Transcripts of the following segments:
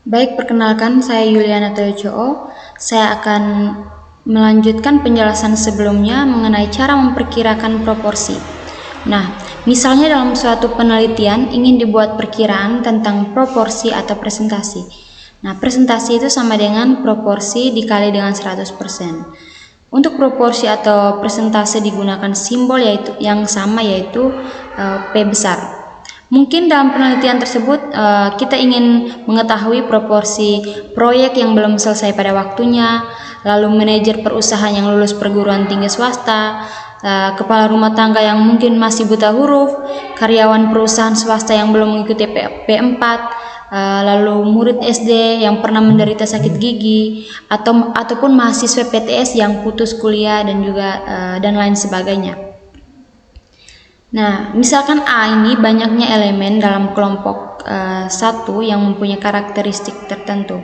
Baik, perkenalkan saya Yuliana Tejo. Saya akan melanjutkan penjelasan sebelumnya mengenai cara memperkirakan proporsi. Nah, misalnya dalam suatu penelitian ingin dibuat perkiraan tentang proporsi atau presentasi. Nah, presentasi itu sama dengan proporsi dikali dengan 100%. Untuk proporsi atau presentase digunakan simbol yang sama yaitu P besar. Mungkin dalam penelitian tersebut kita ingin mengetahui proporsi proyek yang belum selesai pada waktunya, lalu manajer perusahaan yang lulus perguruan tinggi swasta, kepala rumah tangga yang mungkin masih buta huruf, karyawan perusahaan swasta yang belum mengikuti P4, lalu murid SD yang pernah menderita sakit gigi, ataupun mahasiswa PTS yang putus kuliah dan juga dan lain sebagainya. Nah, misalkan A ini banyaknya elemen dalam kelompok 1 yang mempunyai karakteristik tertentu.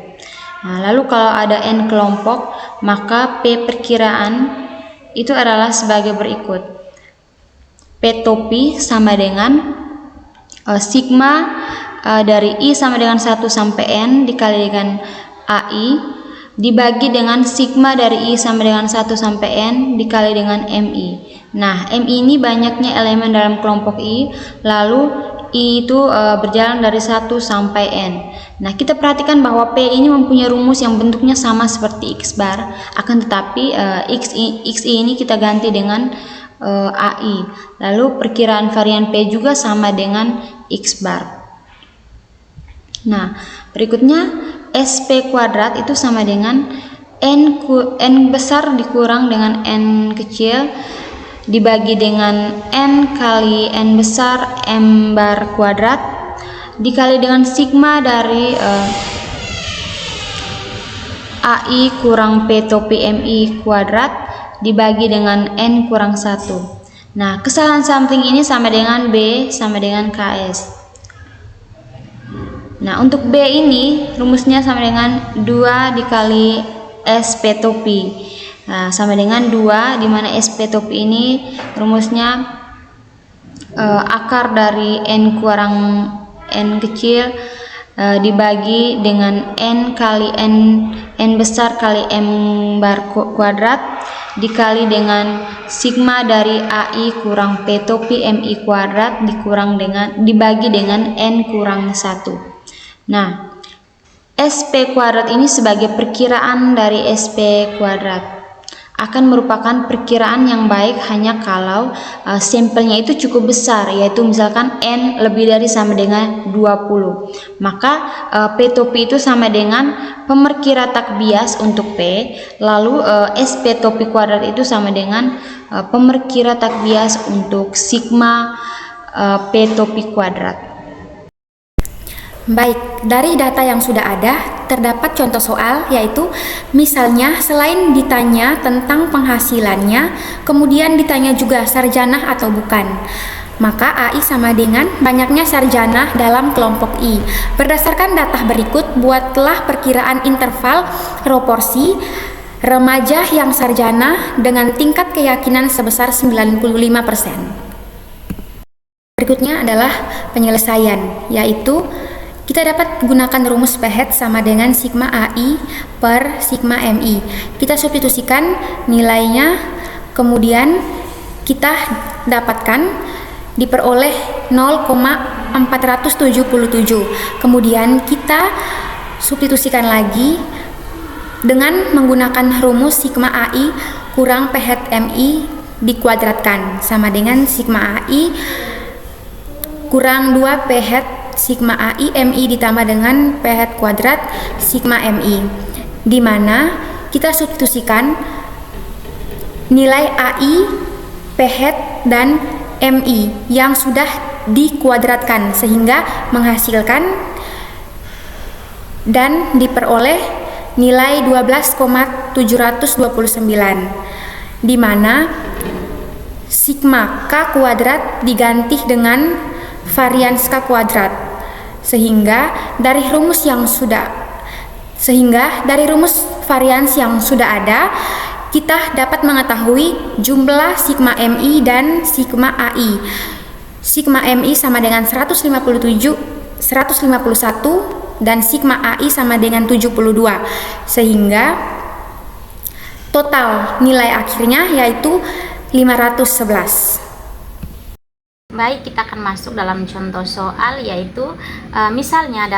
Nah, lalu kalau ada N kelompok, maka P perkiraan itu adalah sebagai berikut. P topi sama dengan sigma dari I sama dengan 1 sampai N dikali dengan AI dibagi dengan sigma dari I sama dengan 1 sampai N dikali dengan MI. Nah, MI ini banyaknya elemen dalam kelompok I, lalu I itu berjalan dari 1 sampai N. Nah, kita perhatikan bahwa P ini mempunyai rumus yang bentuknya sama seperti X bar, akan tetapi XI ini kita ganti dengan AI. Lalu perkiraan varian P juga sama dengan X bar. Nah, berikutnya SP kuadrat itu sama dengan N besar dikurang dengan N kecil dibagi dengan N kali N besar M bar kuadrat dikali dengan sigma dari AI kurang P topi MI kuadrat dibagi dengan N kurang 1. Nah, kesalahan sampling ini sama dengan B sama dengan KS. Nah, untuk B ini rumusnya sama dengan 2 dikali SP topi. Nah, sama dengan 2, di mana SP topi ini rumusnya akar dari N kurang N kecil dibagi dengan N kali N besar kali M bar kuadrat dikali dengan sigma dari AI kurang P topi MI kuadrat dibagi dengan N kurang 1. Nah, SP kuadrat ini sebagai perkiraan dari SP kuadrat akan merupakan perkiraan yang baik hanya kalau sampelnya itu cukup besar, yaitu misalkan N lebih dari sama dengan 20. Maka P topi itu sama dengan pemerkira tak bias untuk P, lalu SP topi kuadrat itu sama dengan pemerkira tak bias untuk sigma P topi kuadrat. Baik, dari data yang sudah ada, terdapat contoh soal yaitu misalnya selain ditanya tentang penghasilannya, kemudian ditanya juga sarjana atau bukan. Maka AI sama dengan banyaknya sarjana dalam kelompok I. Berdasarkan data berikut, buatlah perkiraan interval proporsi remaja yang sarjana dengan tingkat keyakinan sebesar 95%. Berikutnya adalah penyelesaian, yaitu kita dapat gunakan rumus PH sama dengan sigma AI per sigma MI. Kita substitusikan nilainya, kemudian kita dapatkan diperoleh 0,477. Kemudian kita substitusikan lagi dengan menggunakan rumus sigma AI kurang PH MI dikuadratkan sama dengan sigma AI kurang 2 PH sigma AI MI ditambah dengan PH kuadrat sigma MI, di mana kita substitusikan nilai AI, PH dan MI yang sudah dikuadratkan sehingga menghasilkan dan diperoleh nilai 12,729, di mana sigma K kuadrat diganti dengan varians K kuadrat, sehingga dari rumus varians yang sudah ada kita dapat mengetahui jumlah sigma MI dan sigma AI. Sigma MI sama dengan 151 dan sigma AI sama dengan 72, sehingga total nilai akhirnya yaitu 511. Baik, kita akan masuk dalam contoh soal, yaitu misalnya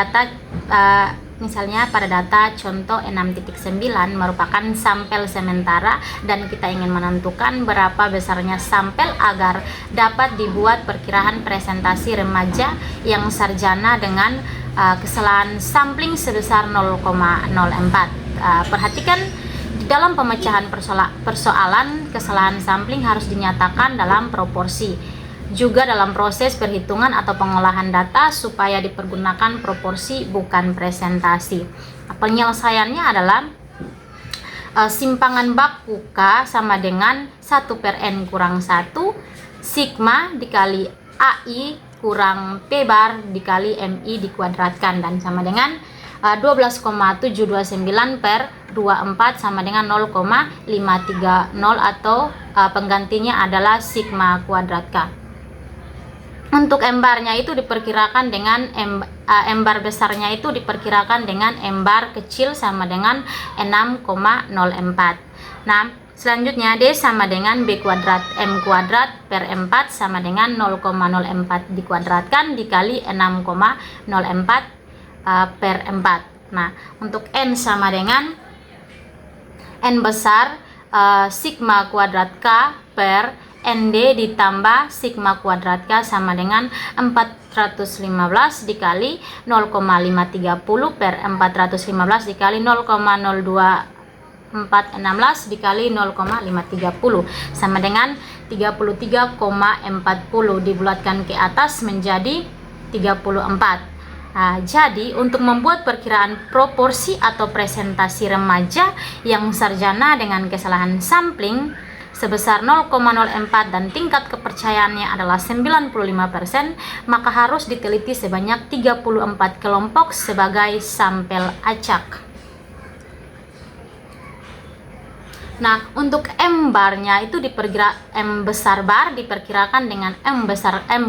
pada data contoh 6.9 merupakan sampel sementara dan kita ingin menentukan berapa besarnya sampel agar dapat dibuat perkiraan presentasi remaja yang sarjana dengan kesalahan sampling sebesar 0,04. Perhatikan di dalam pemecahan persoalan, kesalahan sampling harus dinyatakan dalam proporsi. Juga dalam proses perhitungan atau pengolahan data supaya dipergunakan proporsi bukan presentasi. Penyelesaiannya adalah simpangan baku K sama dengan 1/N kurang 1 sigma dikali AI kurang P bar dikali MI dikuadratkan dan sama dengan 12,729/24 sama dengan 0,530 atau penggantinya adalah sigma kuadrat K. Untuk M barnya itu diperkirakan dengan M bar besarnya itu diperkirakan dengan M bar kecil sama dengan 6,04. Nah, selanjutnya D sama dengan B kuadrat M kuadrat per M4 sama dengan 0,04 dikuadratkan dikali 6,04 per M4. Nah, untuk N sama dengan N besar sigma kuadrat K per ND ditambah sigma kuadrat K sama dengan 415 dikali 0,530 per 415 dikali 0,02416 dikali 0,530 sama dengan 33,40 dibulatkan ke atas menjadi 34. Nah, jadi untuk membuat perkiraan proporsi atau presentasi remaja yang sarjana dengan kesalahan sampling sebesar 0,04 dan tingkat kepercayaannya adalah 95%, maka harus diteliti sebanyak 34 kelompok sebagai sampel acak. Nah, untuk M barnya itu M besar bar diperkirakan dengan M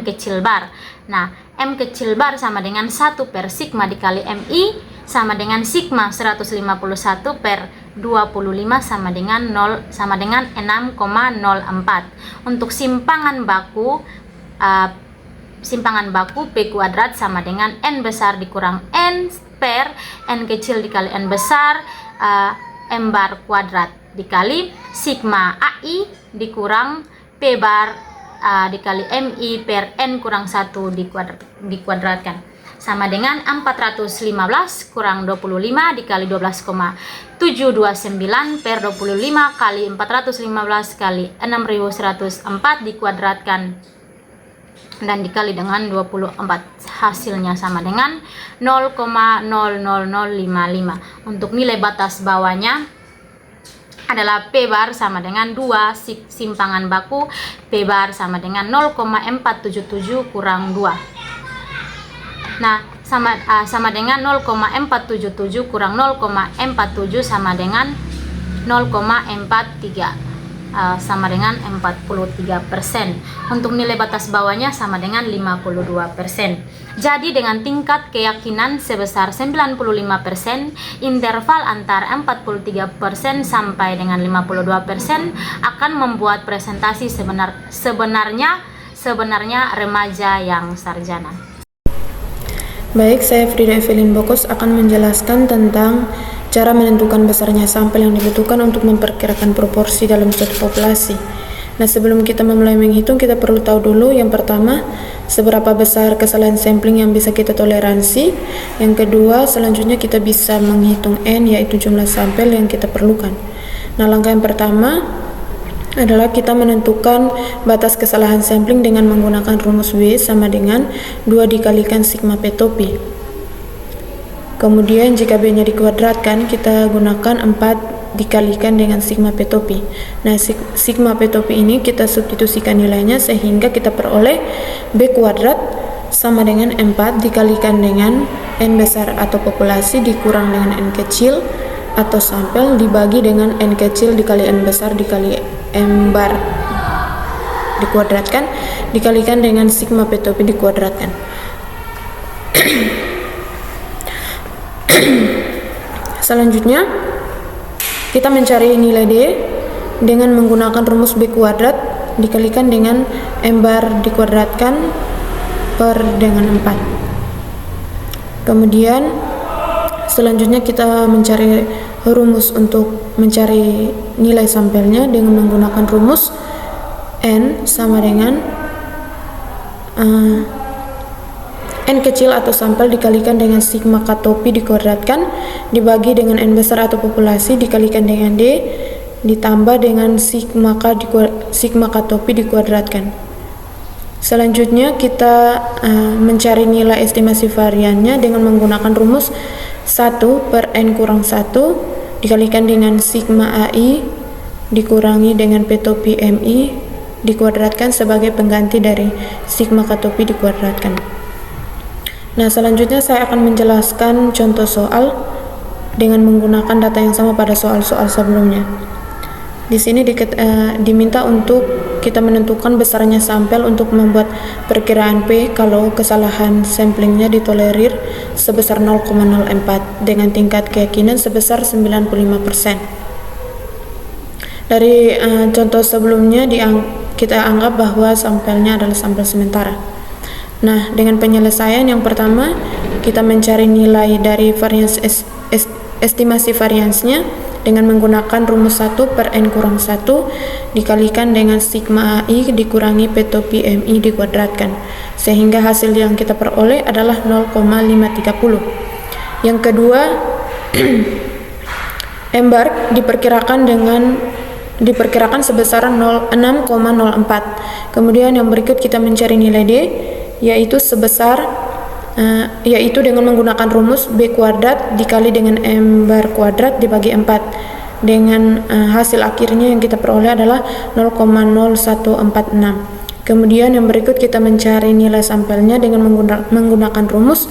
kecil bar. Nah, M kecil bar sama dengan 1 per sigma dikali MI sama dengan sigma 151 per 25 sama dengan 6,04. Untuk simpangan baku P kuadrat sama dengan N besar dikurang N per N kecil dikali N besar M bar kuadrat dikali sigma AI dikurang P bar dikali MI per N kurang 1 dikuadratkan sama dengan 415 kurang 25 dikali 12,729 per 25 kali 415 kali 6104 dikuadratkan dan dikali dengan 24. Hasilnya sama dengan 0,00055. Untuk nilai batas bawahnya adalah P bar sama dengan 2 simpangan baku P bar sama dengan 0,477 kurang 2. Nah, sama dengan 0,477 kurang 0,47 sama dengan 0,43 sama dengan 43%. Untuk nilai batas bawahnya sama dengan 52%. Jadi dengan tingkat keyakinan sebesar 95%, interval antara 43% sampai dengan 52% akan membuat presentasi sebenarnya remaja yang sarjana. Baik, saya Frida Evelyn Bokos akan menjelaskan tentang cara menentukan besarnya sampel yang dibutuhkan untuk memperkirakan proporsi dalam suatu populasi. Nah, sebelum kita memulai menghitung, kita perlu tahu dulu yang pertama, seberapa besar kesalahan sampling yang bisa kita toleransi. Yang kedua, selanjutnya kita bisa menghitung N, yaitu jumlah sampel yang kita perlukan. Nah, langkah yang pertama adalah kita menentukan batas kesalahan sampling dengan menggunakan rumus W sama dengan 2 dikalikan sigma P topi. Kemudian jika B nya dikuadratkan, kita gunakan 4 dikalikan dengan sigma P topi. Nah, sigma P topi ini kita substitusikan nilainya sehingga kita peroleh B kuadrat sama dengan 4 dikalikan dengan N besar atau populasi dikurang dengan N kecil atau sampel dibagi dengan N kecil dikali N besar dikali M bar dikuadratkan dikalikan dengan sigma P topi dikuadratkan. Selanjutnya, kita mencari nilai D dengan menggunakan rumus B kuadrat dikalikan dengan M bar dikuadratkan per dengan 4. Kemudian selanjutnya kita mencari rumus untuk mencari nilai sampelnya dengan menggunakan rumus N sama dengan N kecil atau sampel dikalikan dengan sigma K topi dikuadratkan dibagi dengan N besar atau populasi dikalikan dengan D ditambah dengan sigma K topi dikuadratkan. Selanjutnya kita mencari nilai estimasi variannya dengan menggunakan rumus 1 per N kurang 1 dikalikan dengan sigma AI dikurangi dengan P topi MI dikuadratkan sebagai pengganti dari sigma K topi dikuadratkan. Nah, selanjutnya saya akan menjelaskan contoh soal dengan menggunakan data yang sama pada soal-soal sebelumnya. Di sini diminta untuk kita menentukan besarnya sampel untuk membuat perkiraan P kalau kesalahan samplingnya ditolerir sebesar 0,04 dengan tingkat keyakinan sebesar 95%. Dari contoh sebelumnya kita anggap bahwa sampelnya adalah sampel sementara. Nah, dengan penyelesaian yang pertama, kita mencari nilai dari varians estimasi variansnya dengan menggunakan rumus 1 per N kurang 1 dikalikan dengan sigma AI dikurangi P topi MI dikuadratkan, sehingga hasil yang kita peroleh adalah 0,530. Yang kedua, M bar diperkirakan sebesar 6,04. Kemudian yang berikut kita mencari nilai D yaitu dengan menggunakan rumus B kuadrat dikali dengan M bar kuadrat dibagi 4 dengan hasil akhirnya yang kita peroleh adalah 0,0146. Kemudian yang berikut kita mencari nilai sampelnya dengan menggunakan rumus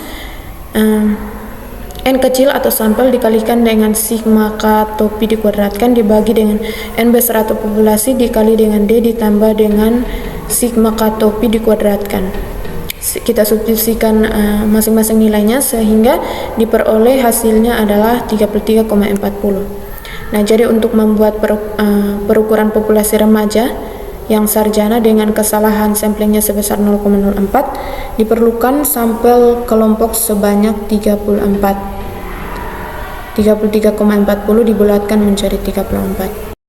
N kecil atau sampel dikalikan dengan sigma K topi dikuadratkan dibagi dengan N besar atau populasi dikali dengan D ditambah dengan sigma K topi dikuadratkan. Kita substitusikan masing-masing nilainya sehingga diperoleh hasilnya adalah 33,40. Nah, jadi untuk membuat perukuran populasi remaja yang sarjana dengan kesalahan samplingnya sebesar 0,04 diperlukan sampel kelompok sebanyak 33,40 dibulatkan menjadi 34.